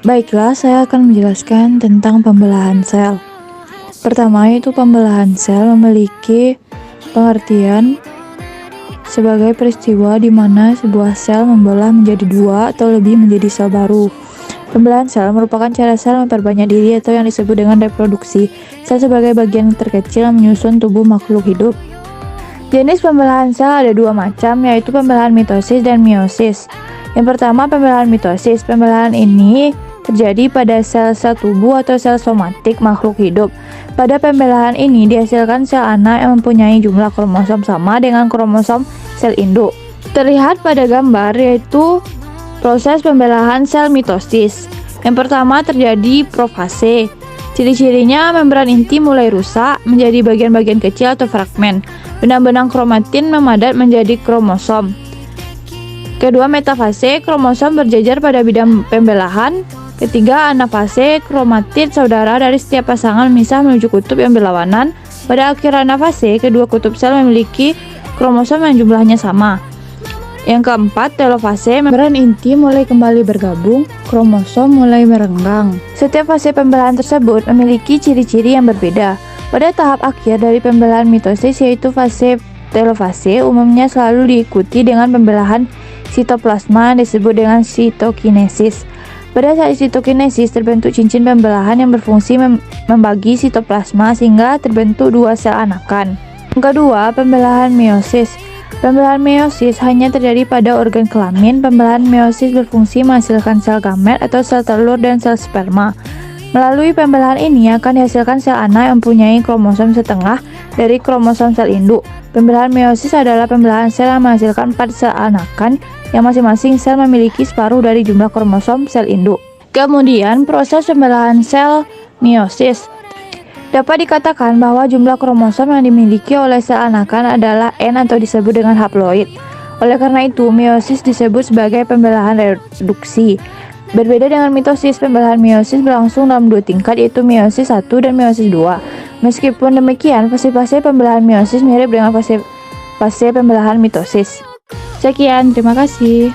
Baiklah, saya akan menjelaskan tentang pembelahan sel. Pertama, itu pembelahan sel memiliki pengertian sebagai peristiwa di mana sebuah sel membelah menjadi dua atau lebih menjadi sel baru. Pembelahan sel merupakan cara sel memperbanyak diri atau yang disebut dengan reproduksi. Sel sebagai bagian terkecil yang menyusun tubuh makhluk hidup. Jenis pembelahan sel ada dua macam, yaitu pembelahan mitosis dan meiosis. Yang pertama, pembelahan mitosis. Pembelahan ini terjadi pada sel-sel tubuh atau sel somatik makhluk hidup. Pada pembelahan ini dihasilkan sel anak yang mempunyai jumlah kromosom sama dengan kromosom sel induk. Terlihat pada gambar, yaitu proses pembelahan sel mitosis. Yang pertama terjadi profase. Ciri-cirinya membran inti mulai rusak menjadi bagian-bagian kecil atau fragmen. Benang-benang kromatin memadat menjadi kromosom. Kedua, metafase, kromosom berjejer pada bidang pembelahan. Ketiga, anafase, kromatid saudara dari setiap pasangan memisah menuju kutub yang berlawanan. Pada akhir anafase, kedua kutub sel memiliki kromosom yang jumlahnya sama. Yang keempat, telofase, membran inti mulai kembali bergabung, kromosom mulai merenggang. Setiap fase pembelahan tersebut memiliki ciri-ciri yang berbeda. Pada tahap akhir dari pembelahan mitosis, yaitu fase telofase, umumnya selalu diikuti dengan pembelahan sitoplasma yang disebut dengan sitokinesis. Pada saat sitokinesis terbentuk cincin pembelahan yang berfungsi membagi sitoplasma sehingga terbentuk dua sel anakan. Yang kedua, pembelahan meiosis. Pembelahan meiosis hanya terjadi pada organ kelamin. Pembelahan meiosis berfungsi menghasilkan sel gamet atau sel telur dan sel sperma. Melalui pembelahan ini akan dihasilkan sel anak yang mempunyai kromosom setengah dari kromosom sel induk. Pembelahan meiosis adalah pembelahan sel yang menghasilkan 4 sel anakan yang masing-masing sel memiliki separuh dari jumlah kromosom sel induk. Kemudian, proses pembelahan sel meiosis. Dapat dikatakan bahwa jumlah kromosom yang dimiliki oleh sel anakan adalah N atau disebut dengan haploid. Oleh karena itu, meiosis disebut sebagai pembelahan reduksi. Berbeda dengan mitosis, pembelahan meiosis berlangsung dalam dua tingkat, yaitu meiosis 1 dan meiosis 2. Meskipun demikian, fase-fase pembelahan meiosis mirip dengan fase pembelahan mitosis. Sekian, terima kasih.